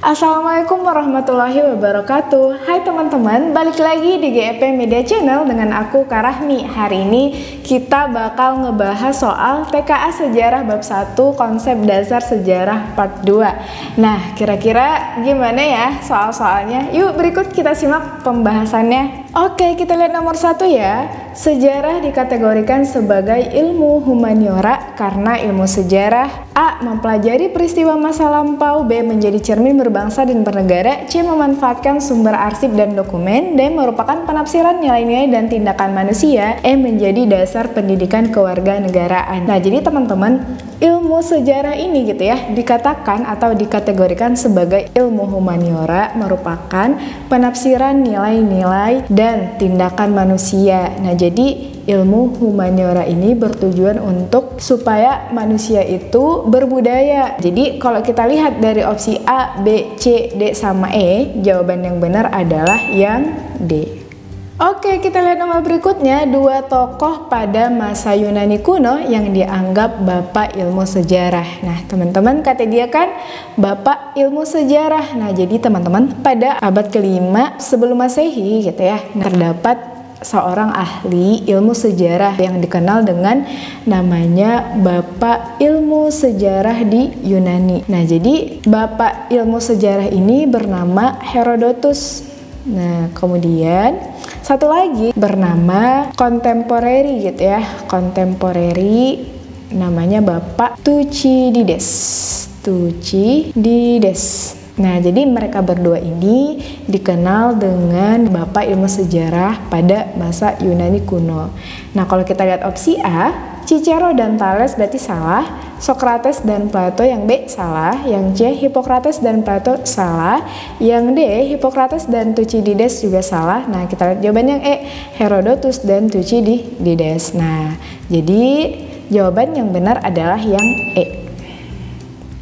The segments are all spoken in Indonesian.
Assalamualaikum warahmatullahi wabarakatuh. Hai teman-teman, balik lagi di GEP Media Channel dengan aku Karahmi. Hari ini kita bakal ngebahas soal TKA Sejarah Bab 1 Konsep Dasar Sejarah Part 2. Nah, kira-kira gimana ya soal-soalnya? Yuk berikut kita simak pembahasannya. Oke, kita lihat nomor 1 ya. Sejarah dikategorikan sebagai ilmu humaniora karena ilmu sejarah A. Mempelajari peristiwa masa lampau, B. Menjadi cermin berbangsa dan bernegara, C. Memanfaatkan sumber arsip dan dokumen, D. Merupakan penafsiran nilai-nilai dan tindakan manusia, E. Menjadi dasar pendidikan kewarganegaraan. Nah, jadi teman-teman, ilmu sejarah ini gitu ya dikatakan atau dikategorikan sebagai ilmu humaniora merupakan penafsiran nilai-nilai dan tindakan manusia. Nah, jadi ilmu humaniora ini bertujuan untuk supaya manusia itu berbudaya. Jadi kalau kita lihat dari opsi A, B, C, D sama E, jawaban yang benar adalah yang D. Oke, kita lihat nomor berikutnya. Dua tokoh pada masa Yunani kuno yang dianggap bapak ilmu sejarah. Nah, teman-teman kata dia kan bapak ilmu sejarah. Nah, jadi teman-teman pada abad ke-5 sebelum Masehi gitu ya, terdapat seorang ahli ilmu sejarah yang dikenal dengan namanya bapak ilmu sejarah di Yunani. Nah, jadi bapak ilmu sejarah ini bernama Herodotus. Nah, kemudian satu lagi bernama kontemporeri gitu ya, kontemporeri namanya Bapak Thucydides. Nah, jadi mereka berdua ini dikenal dengan bapak ilmu sejarah pada masa Yunani kuno. Nah, kalau kita lihat opsi A, Cicero dan Thales berarti salah, Socrates dan Plato yang B salah, yang C Hippocrates dan Plato salah, yang D Hippocrates dan Thucydides juga salah. Nah, kita lihat jawaban yang E, Herodotus dan Thucydides. Nah, jadi jawaban yang benar adalah yang E.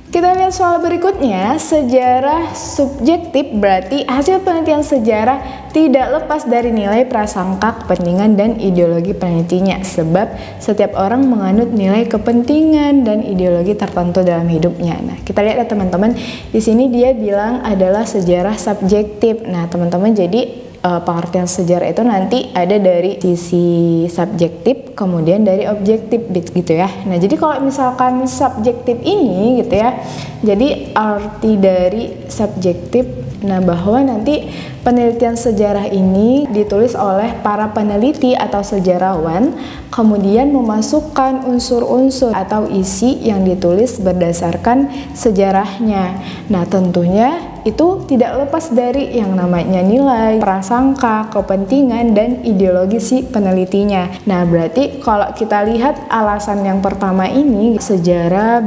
Kita lihat soal berikutnya, sejarah subjektif berarti hasil penelitian sejarah tidak lepas dari nilai prasangka, kepentingan, dan ideologi penelitinya. Sebab setiap orang menganut nilai kepentingan dan ideologi tertentu dalam hidupnya. Nah, kita lihat ya teman-teman, di sini dia bilang adalah sejarah subjektif. Nah, teman-teman jadi pengertian sejarah itu nanti ada dari sisi subjektif kemudian dari objektif gitu ya. Nah, jadi kalau misalkan subjektif ini gitu ya, jadi arti dari subjektif, nah bahwa nanti penelitian sejarah ini ditulis oleh para peneliti atau sejarawan, kemudian memasukkan unsur-unsur atau isi yang ditulis berdasarkan sejarahnya. Nah, tentunya itu tidak lepas dari yang namanya nilai, prasangka, kepentingan, dan ideologi si penelitinya. Nah, berarti kalau kita lihat alasan yang pertama ini, sejarah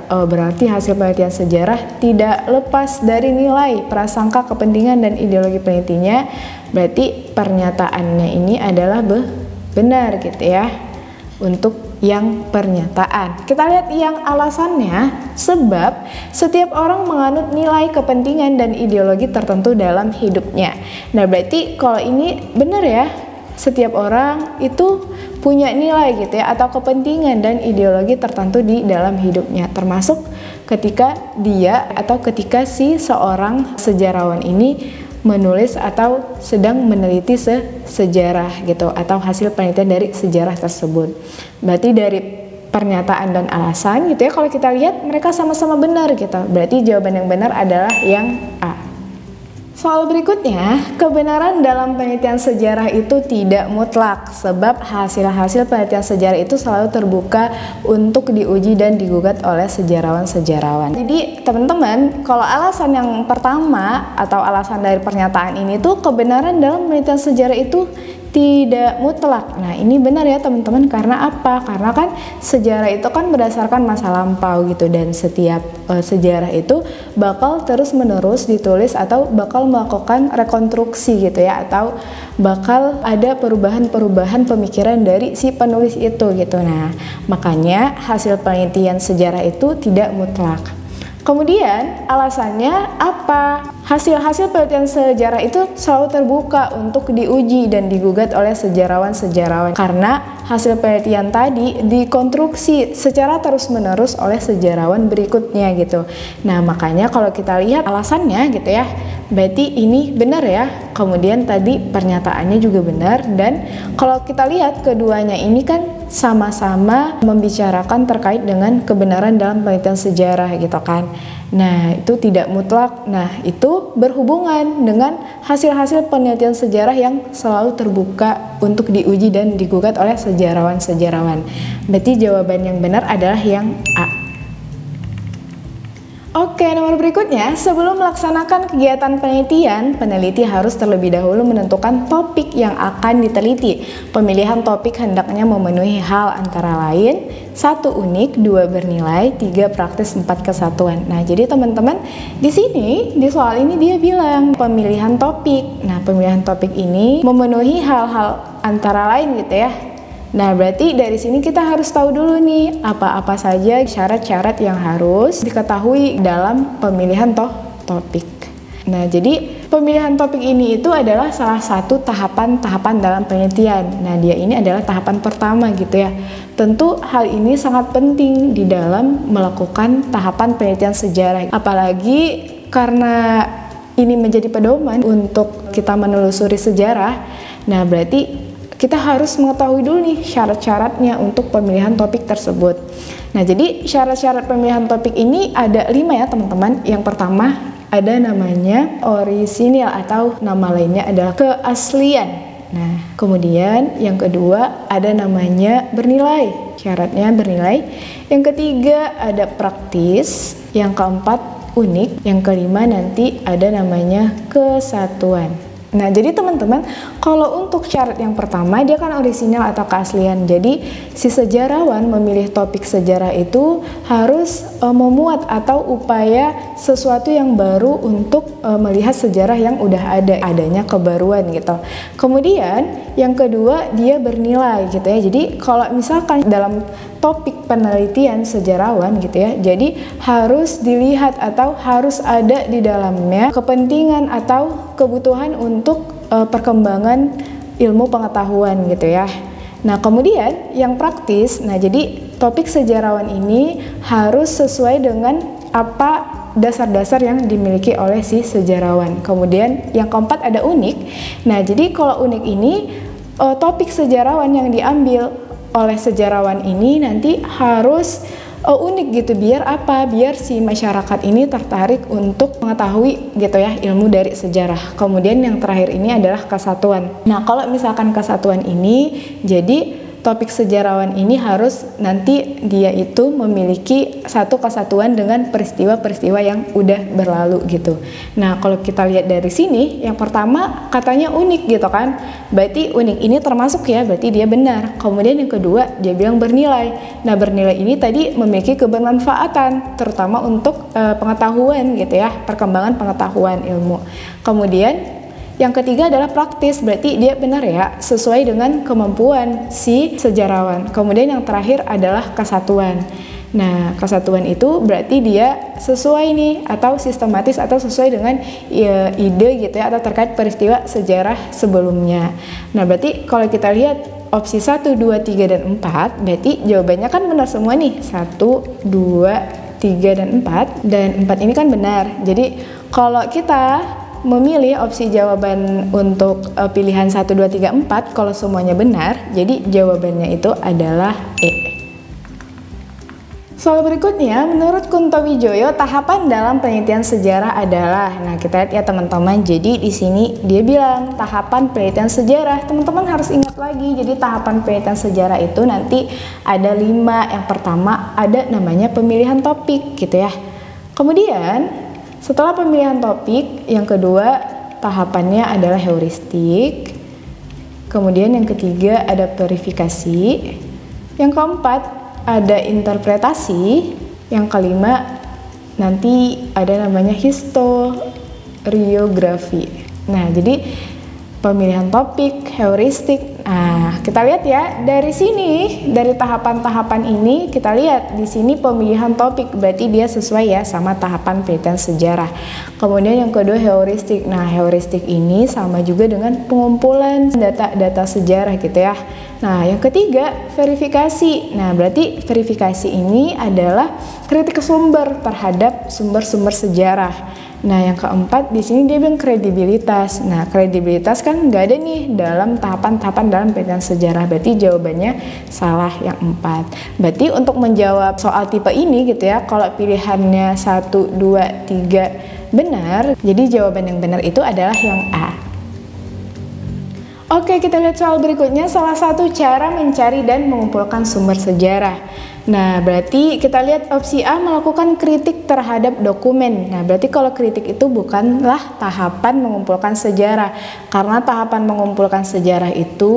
berarti hasil penelitian sejarah tidak lepas dari nilai, prasangka, kepentingan, dan ideologi penelitinya. Berarti pernyataannya ini adalah benar gitu ya untuk yang pernyataan. Kita lihat yang alasannya, sebab setiap orang menganut nilai, kepentingan, dan ideologi tertentu dalam hidupnya. Nah, berarti kalau ini benar ya, setiap orang itu punya nilai gitu ya, atau kepentingan dan ideologi tertentu di dalam hidupnya, termasuk ketika dia atau ketika si seorang sejarawan ini menulis atau sedang meneliti sejarah gitu, atau hasil penelitian dari sejarah tersebut. Berarti dari pernyataan dan alasan gitu ya, kalau kita lihat mereka sama-sama benar gitu. Berarti jawaban yang benar adalah yang A. Soal berikutnya, kebenaran dalam penelitian sejarah itu tidak mutlak, sebab hasil-hasil penelitian sejarah itu selalu terbuka untuk diuji dan digugat oleh sejarawan-sejarawan. Jadi teman-teman, kalau alasan yang pertama atau alasan dari pernyataan ini tuh kebenaran dalam penelitian sejarah itu tidak mutlak. Nah, ini benar ya teman-teman, karena apa? Karena kan sejarah itu kan berdasarkan masa lampau gitu, dan setiap sejarah itu bakal terus-menerus ditulis atau bakal melakukan rekonstruksi gitu ya, atau bakal ada perubahan-perubahan pemikiran dari si penulis itu gitu. Nah, makanya hasil penelitian sejarah itu tidak mutlak. Kemudian alasannya apa? Hasil-hasil penelitian sejarah itu selalu terbuka untuk diuji dan digugat oleh sejarawan-sejarawan, karena hasil penelitian tadi dikonstruksi secara terus-menerus oleh sejarawan berikutnya gitu. Nah, makanya kalau kita lihat alasannya gitu ya, berarti ini benar ya. Kemudian tadi pernyataannya juga benar, dan kalau kita lihat keduanya ini kan sama-sama membicarakan terkait dengan kebenaran dalam penelitian sejarah gitu kan. Nah, itu tidak mutlak. Nah, itu berhubungan dengan hasil-hasil penelitian sejarah yang selalu terbuka untuk diuji dan digugat oleh sejarawan-sejarawan. Berarti jawaban yang benar adalah yang A. Oke, nomor berikutnya, sebelum melaksanakan kegiatan penelitian, peneliti harus terlebih dahulu menentukan topik yang akan diteliti. Pemilihan topik hendaknya memenuhi hal antara lain: 1. Unik, 2. Bernilai, 3. Praktis, 4. Kesatuan. Nah, jadi teman-teman, di sini, di soal ini dia bilang pemilihan topik. Nah, pemilihan topik ini memenuhi hal-hal antara lain gitu ya. Nah, berarti dari sini kita harus tahu dulu nih apa-apa saja syarat-syarat yang harus diketahui dalam pemilihan topik. Nah, jadi pemilihan topik ini itu adalah salah satu tahapan-tahapan dalam penelitian. Nah, dia ini adalah tahapan pertama gitu ya. Tentu hal ini sangat penting di dalam melakukan tahapan penelitian sejarah. Apalagi karena ini menjadi pedoman untuk kita menelusuri sejarah. Nah, berarti kita harus mengetahui dulu nih syarat-syaratnya untuk pemilihan topik tersebut. Nah, jadi syarat-syarat pemilihan topik ini ada 5 ya teman-teman. Yang pertama ada namanya orisinil atau nama lainnya adalah keaslian. Nah, kemudian yang kedua ada namanya bernilai. Syaratnya bernilai. Yang ketiga ada praktis. Yang keempat unik. Yang kelima nanti ada namanya kesatuan. Nah, jadi teman-teman, kalau untuk syarat yang pertama dia kan orisinal atau keaslian. Jadi si sejarawan memilih topik sejarah itu harus memuat atau upaya sesuatu yang baru untuk melihat sejarah yang udah ada, adanya kebaruan gitu. Kemudian yang kedua dia bernilai gitu ya. Jadi kalau misalkan dalam topik penelitian sejarawan gitu ya, jadi harus dilihat atau harus ada di dalamnya kepentingan atau kebutuhan untuk perkembangan ilmu pengetahuan gitu ya. Nah, kemudian yang praktis, nah jadi topik sejarawan ini harus sesuai dengan apa dasar-dasar yang dimiliki oleh si sejarawan. Kemudian yang keempat ada unik. Nah, jadi kalau unik ini topik sejarawan yang diambil oleh sejarawan ini nanti harus unik gitu, biar apa? Biar si masyarakat ini tertarik untuk mengetahui gitu ya ilmu dari sejarah. Kemudian yang terakhir ini adalah kesatuan. Nah, kalau misalkan kesatuan ini, jadi topik sejarawan ini harus nanti dia itu memiliki satu kesatuan dengan peristiwa-peristiwa yang udah berlalu gitu. Nah, kalau kita lihat dari sini, yang pertama katanya unik gitu kan. Berarti unik ini termasuk ya, berarti dia benar. Kemudian yang kedua, dia bilang bernilai. Nah, bernilai ini tadi memiliki kebermanfaatan, terutama untuk pengetahuan gitu ya, perkembangan pengetahuan ilmu. Kemudian yang ketiga adalah praktis, berarti dia benar ya, sesuai dengan kemampuan si sejarawan. Kemudian yang terakhir adalah kesatuan. Nah, kesatuan itu berarti dia sesuai nih, atau sistematis, atau sesuai dengan ide gitu ya, atau terkait peristiwa sejarah sebelumnya. Nah, berarti kalau kita lihat opsi 1, 2, 3, dan 4, berarti jawabannya kan benar semua nih. 1, 2, 3, dan 4. Dan 4 ini kan benar. Jadi kalau kita memilih opsi jawaban untuk pilihan 1, 2, 3, 4, kalau semuanya benar, jadi jawabannya itu adalah E. Soal berikutnya, menurut Kunto Wijoyo, tahapan dalam penelitian sejarah adalah, nah kita lihat ya teman-teman, jadi di sini dia bilang tahapan penelitian sejarah. Teman-teman harus ingat lagi, jadi tahapan penelitian sejarah itu nanti ada 5. Yang pertama ada namanya pemilihan topik gitu ya. Kemudian setelah pemilihan topik, yang kedua tahapannya adalah heuristik. Kemudian yang ketiga ada verifikasi. Yang keempat ada interpretasi. Yang kelima nanti ada namanya historiografi. Nah, jadi pemilihan topik, heuristik, Nah, kita lihat ya, dari sini, dari tahapan-tahapan ini, kita lihat di sini pemilihan topik, berarti dia sesuai ya sama tahapan penelitian sejarah. Kemudian yang kedua heuristik. Nah, heuristik ini sama juga dengan pengumpulan data-data sejarah gitu ya. Nah, yang ketiga verifikasi. Nah, berarti verifikasi ini adalah kritik sumber terhadap sumber-sumber sejarah. Nah, yang keempat di sini dia bilang kredibilitas. Nah, kredibilitas kan nggak ada nih dalam tahapan-tahapan dalam penelitian sejarah. Berarti jawabannya salah yang 4. Berarti untuk menjawab soal tipe ini gitu ya, kalau pilihannya 1, 2, 3 benar, jadi jawaban yang benar itu adalah yang A. Oke, kita lihat soal berikutnya. Salah satu cara mencari dan mengumpulkan sumber sejarah. Nah, berarti kita lihat opsi A melakukan kritik terhadap dokumen. Nah, berarti kalau kritik itu bukanlah tahapan mengumpulkan sejarah. Karena tahapan mengumpulkan sejarah itu,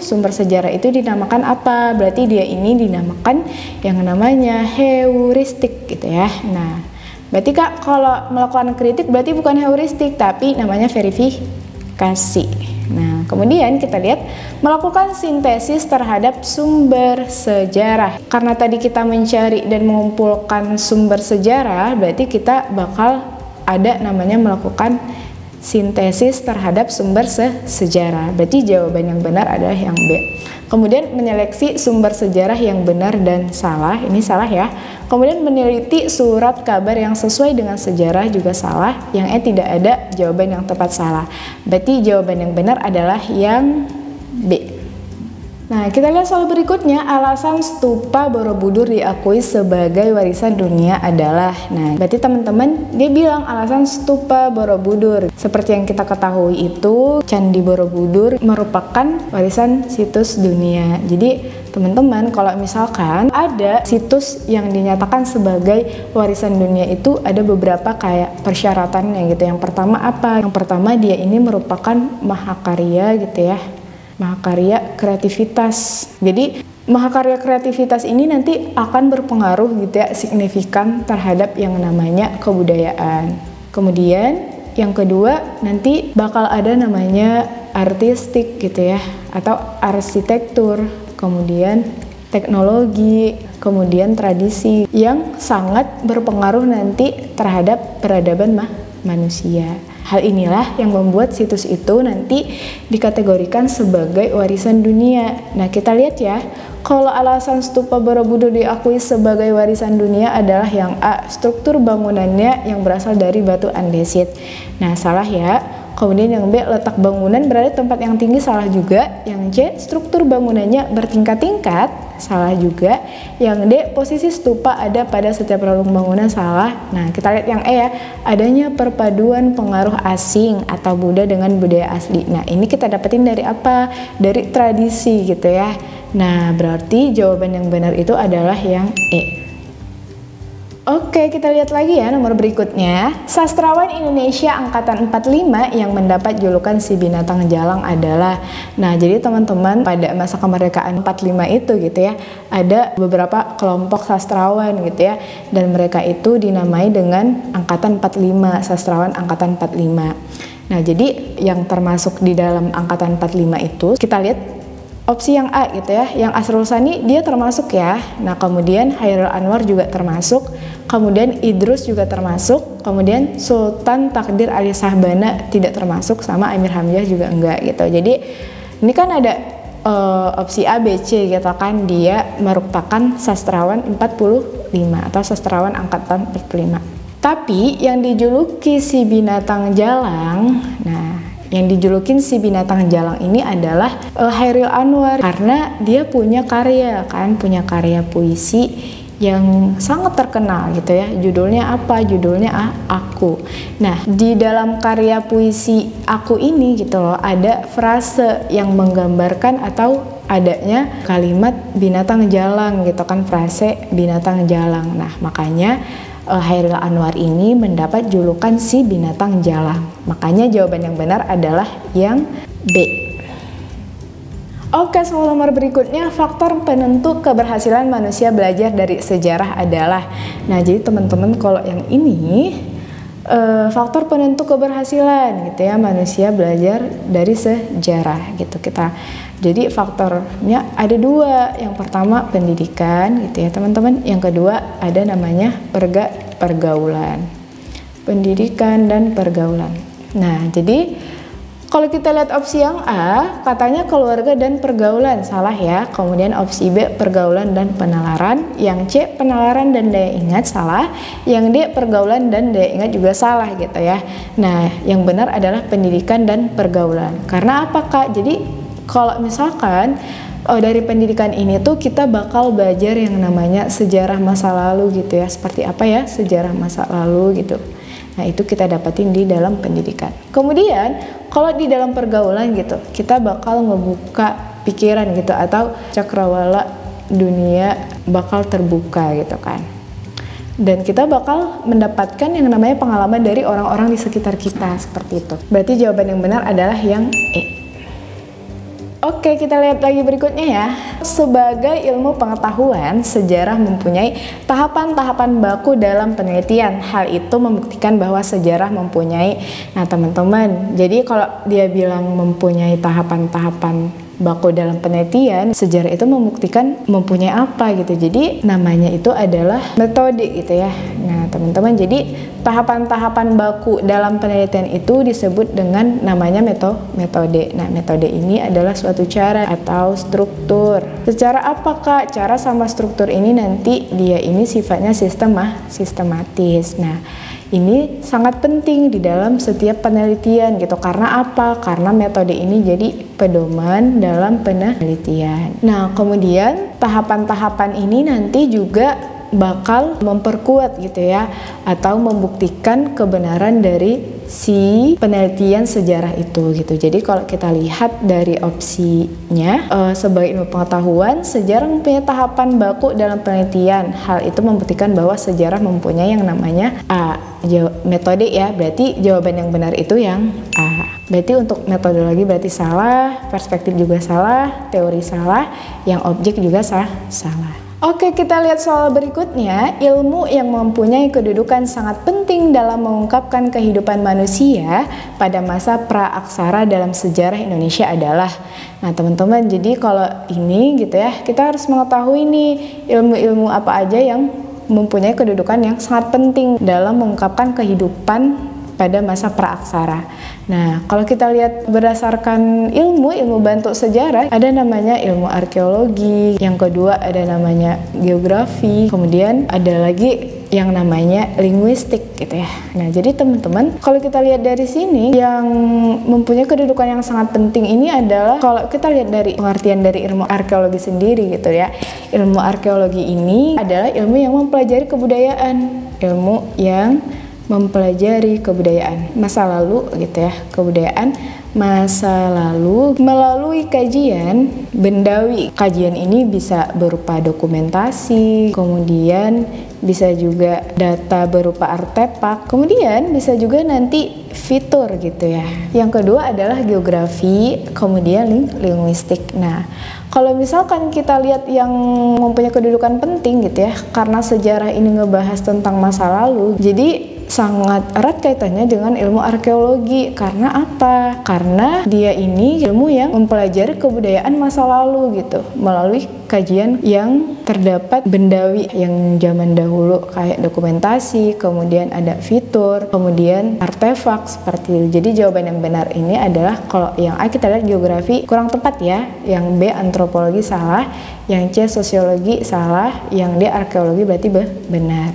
sumber sejarah itu dinamakan apa? Berarti dia ini dinamakan yang namanya heuristik gitu ya. Nah, berarti Kak, kalau melakukan kritik berarti bukan heuristik, tapi namanya verifikasi. Nah, kemudian kita lihat melakukan sintesis terhadap sumber sejarah. Karena tadi kita mencari dan mengumpulkan sumber sejarah, berarti kita bakal ada namanya melakukan sintesis terhadap sumber sejarah. Berarti jawaban yang benar adalah yang B. Kemudian menyeleksi sumber sejarah yang benar dan salah, ini salah ya. Kemudian meneliti surat kabar yang sesuai dengan sejarah juga salah. Yang E tidak ada, jawaban yang tepat salah. Berarti jawaban yang benar adalah yang B. Nah, kita lihat soal berikutnya. Alasan stupa Borobudur diakui sebagai warisan dunia adalah. Nah, berarti teman-teman dia bilang alasan stupa Borobudur. Seperti yang kita ketahui itu, Candi Borobudur merupakan warisan situs dunia. Jadi teman-teman, kalau misalkan ada situs yang dinyatakan sebagai warisan dunia itu ada beberapa kayak persyaratannya gitu. Yang pertama apa? Yang pertama dia ini merupakan mahakarya gitu ya. Mahakarya kreativitas. Jadi mahakarya kreativitas ini nanti akan berpengaruh gitu ya, signifikan terhadap yang namanya kebudayaan. Kemudian yang kedua nanti bakal ada namanya artistik gitu ya, atau arsitektur, kemudian teknologi, kemudian tradisi yang sangat berpengaruh nanti terhadap peradaban manusia. Hal inilah yang membuat situs itu nanti dikategorikan sebagai warisan dunia. Nah, kita lihat ya, kalau alasan stupa Borobudur diakui sebagai warisan dunia adalah yang A, struktur bangunannya yang berasal dari batu andesit. Nah, salah ya. Kemudian yang B, letak bangunan berada di tempat yang tinggi, salah juga. Yang C, struktur bangunannya bertingkat-tingkat, salah juga. Yang D, posisi stupa ada pada setiap relung bangunan, salah. Nah, kita lihat yang E ya, adanya perpaduan pengaruh asing atau Buddha dengan budaya asli. Nah, ini kita dapetin dari apa? Dari tradisi gitu ya. Nah, berarti jawaban yang benar itu adalah yang E. Oke, kita lihat lagi ya nomor berikutnya. Sastrawan Indonesia angkatan 45 yang mendapat julukan si binatang jalang adalah. Nah, jadi teman-teman pada masa kemerdekaan 45 itu gitu ya, ada beberapa kelompok sastrawan gitu ya, dan mereka itu dinamai dengan angkatan 45, sastrawan angkatan 45. Nah, jadi yang termasuk di dalam angkatan 45 itu kita lihat opsi yang A gitu ya, yang Asrul Sani dia termasuk ya. Nah, kemudian Hairil Anwar juga termasuk, kemudian Idrus juga termasuk, kemudian Sultan Takdir Ali Sahbana tidak termasuk, sama Amir Hamzah juga enggak gitu. Jadi ini kan ada opsi A, B, C gitu kan, dia merupakan sastrawan 45 atau sastrawan angkatan 45. Tapi yang dijuluki si binatang jalang, nah yang dijulukin si binatang jalang ini adalah Hairil Anwar, karena dia punya karya kan, punya karya puisi yang sangat terkenal gitu ya. Judulnya apa? Judulnya Aku. Nah, di dalam karya puisi Aku ini gitu loh, ada frase yang menggambarkan atau adanya kalimat binatang jalang gitu kan, frase binatang jalang. Nah, makanya Hairil Anwar ini mendapat julukan si binatang jalang. Makanya jawaban yang benar adalah yang B. Oke, soal nomor berikutnya, faktor penentu keberhasilan manusia belajar dari sejarah adalah. Nah, jadi teman-teman kalau yang ini faktor penentu keberhasilan gitu ya, manusia belajar dari sejarah gitu. Kita Jadi faktornya ada dua. Yang pertama pendidikan gitu ya teman-teman. Yang kedua ada namanya pergaulan. Pendidikan dan pergaulan. Nah, jadi kalau kita lihat opsi yang A, katanya keluarga dan pergaulan, salah ya. Kemudian opsi B, pergaulan dan penalaran. Yang C, penalaran dan daya ingat, salah. Yang D, pergaulan dan daya ingat juga salah gitu ya. Nah, yang benar adalah pendidikan dan pergaulan. Karena apa Kak? Jadi kalau misalkan dari pendidikan ini tuh kita bakal belajar yang namanya sejarah masa lalu gitu ya. Seperti apa ya sejarah masa lalu gitu. Nah, itu kita dapatin di dalam pendidikan. Kemudian, kalau di dalam pergaulan gitu, kita bakal ngebuka pikiran gitu atau cakrawala dunia bakal terbuka gitu kan. Dan kita bakal mendapatkan yang namanya pengalaman dari orang-orang di sekitar kita seperti itu. Berarti jawaban yang benar adalah yang E. Oke, kita lihat lagi berikutnya ya. Sebagai ilmu pengetahuan, sejarah mempunyai tahapan-tahapan baku dalam penelitian. Hal itu membuktikan bahwa sejarah mempunyai, nah teman-teman, jadi kalau dia bilang mempunyai tahapan-tahapan baku dalam penelitian, sejarah itu membuktikan mempunyai apa gitu. Jadi namanya itu adalah metode gitu ya. Nah teman-teman, jadi tahapan-tahapan baku dalam penelitian itu disebut dengan namanya metode. Nah metode ini adalah suatu cara atau struktur. Secara apa Kak? Cara sama struktur ini nanti dia ini sifatnya sistematis. Nah ini sangat penting di dalam setiap penelitian gitu. Karena apa? Karena metode ini jadi pedoman dalam penelitian. Nah, kemudian tahapan-tahapan ini nanti juga bakal memperkuat gitu ya, atau membuktikan kebenaran dari si penelitian sejarah itu gitu. Jadi kalau kita lihat dari opsinya, sebagai ilmu pengetahuan, sejarah mempunyai tahapan baku dalam penelitian. Hal itu membuktikan bahwa sejarah mempunyai yang namanya A, metode ya. Berarti jawaban yang benar itu yang A. Berarti untuk metodologi berarti salah, perspektif juga salah, teori salah, yang objek juga salah. Oke, kita lihat soal berikutnya. Ilmu yang mempunyai kedudukan sangat penting dalam mengungkapkan kehidupan manusia pada masa praaksara dalam sejarah Indonesia adalah. Nah teman-teman, jadi kalau ini gitu ya, kita harus mengetahui nih ilmu-ilmu apa aja yang mempunyai kedudukan yang sangat penting dalam mengungkapkan kehidupan pada masa praaksara. Nah, kalau kita lihat berdasarkan ilmu bentuk sejarah, ada namanya ilmu arkeologi, yang kedua ada namanya geografi, kemudian ada lagi yang namanya linguistik gitu ya. Nah, jadi teman-teman, kalau kita lihat dari sini, yang mempunyai kedudukan yang sangat penting ini adalah, kalau kita lihat dari pengertian dari ilmu arkeologi sendiri gitu ya, ilmu arkeologi ini adalah ilmu yang mempelajari kebudayaan, ilmu yang mempelajari kebudayaan masa lalu gitu ya, kebudayaan masa lalu melalui kajian bendawi. Kajian ini bisa berupa dokumentasi, kemudian bisa juga data berupa artefak, kemudian bisa juga nanti fitur gitu ya. Yang kedua adalah geografi, kemudian linguistik. Nah, kalau misalkan kita lihat yang mempunyai kedudukan penting gitu ya, karena sejarah ini ngebahas tentang masa lalu, jadi sangat erat kaitannya dengan ilmu arkeologi. Karena apa? Karena dia ini ilmu yang mempelajari kebudayaan masa lalu gitu, melalui kajian yang terdapat bendawi yang zaman dahulu, kayak dokumentasi, kemudian ada fitur, kemudian artefak seperti itu. Jadi jawaban yang benar ini adalah, kalau yang A kita lihat geografi kurang tepat ya, yang B antropologi salah, yang C sosiologi salah, yang D arkeologi berarti benar.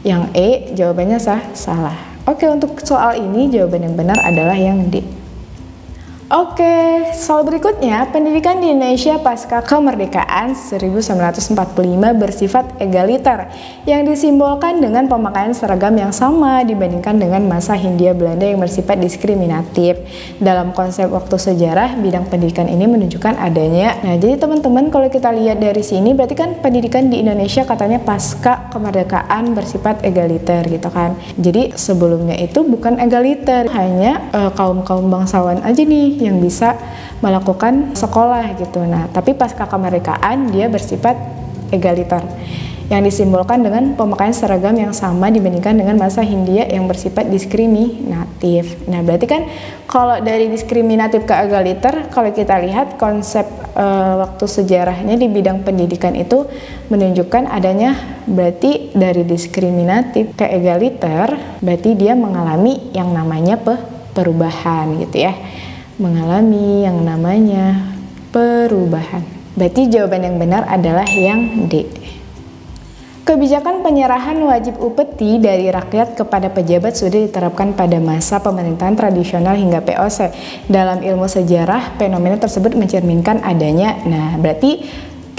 Yang E jawabannya salah. Oke, untuk soal ini jawaban yang benar adalah yang D. Oke, soal berikutnya, pendidikan di Indonesia pasca kemerdekaan 1945 bersifat egaliter, yang disimbolkan dengan pemakaian seragam yang sama dibandingkan dengan masa Hindia Belanda yang bersifat diskriminatif. Dalam konsep waktu sejarah, bidang pendidikan ini menunjukkan adanya. Nah, jadi teman-teman, kalau kita lihat dari sini, berarti kan pendidikan di Indonesia katanya pasca kemerdekaan bersifat egaliter gitu kan. Jadi sebelumnya itu bukan egaliter, hanya kaum-kaum bangsawan aja nih yang bisa melakukan sekolah gitu. Nah, tapi pasca kemerdekaan dia bersifat egaliter. yang disimbolkan dengan pemakaian seragam yang sama dibandingkan dengan masa Hindia yang bersifat diskriminatif. Nah, berarti kan kalau dari diskriminatif ke egaliter, kalau kita lihat konsep waktu sejarahnya di bidang pendidikan itu menunjukkan adanya berarti dari diskriminatif ke egaliter, berarti dia mengalami yang namanya perubahan gitu ya. Mengalami yang namanya perubahan. Berarti jawaban yang benar adalah yang D. Kebijakan penyerahan wajib upeti dari rakyat kepada pejabat sudah diterapkan pada masa pemerintahan tradisional hingga POC. Dalam ilmu sejarah, fenomena tersebut mencerminkan adanya. Nah, berarti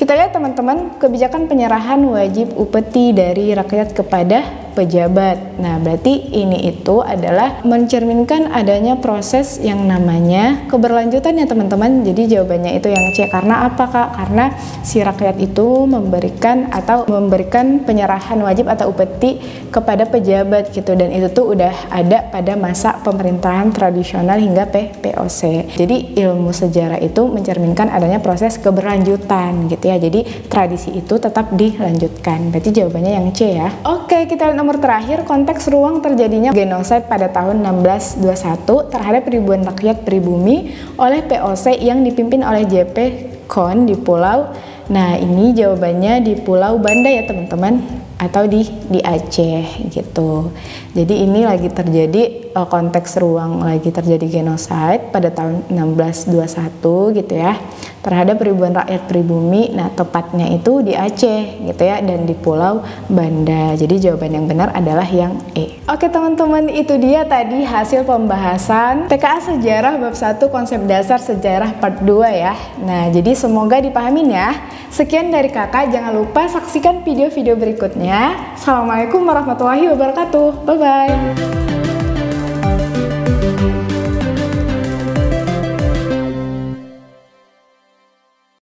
kita lihat teman-teman, kebijakan penyerahan wajib upeti dari rakyat kepada pejabat. Nah, berarti ini itu adalah mencerminkan adanya proses yang namanya keberlanjutan ya teman-teman. Jadi jawabannya itu yang C. Karena apa Kak? Karena si rakyat itu memberikan penyerahan wajib atau upeti kepada pejabat gitu, dan itu tuh udah ada pada masa pemerintahan tradisional hingga POC. Jadi ilmu sejarah itu mencerminkan adanya proses keberlanjutan gitu ya. Jadi tradisi itu tetap dilanjutkan. Berarti jawabannya yang C ya. Oke, kita lihat nomor terakhir, konteks ruang terjadinya genosida pada tahun 1621 terhadap ribuan rakyat pribumi oleh POC yang dipimpin oleh JP Kon di Pulau. Nah, ini jawabannya di Pulau Banda ya teman-teman, atau di Aceh gitu. Jadi ini lagi terjadi konteks ruang, lagi terjadi genosida pada tahun 1621 gitu ya, terhadap ribuan rakyat pribumi. Nah, tepatnya itu di Aceh gitu ya, dan di Pulau Banda. Jadi jawaban yang benar adalah yang E. Oke teman-teman, itu dia tadi hasil pembahasan TKA Sejarah bab 1 konsep dasar sejarah part 2 ya. Nah, jadi semoga dipahamin ya. Sekian dari kakak, jangan lupa saksikan video-video berikutnya. Assalamualaikum warahmatullahi wabarakatuh. Bye-bye.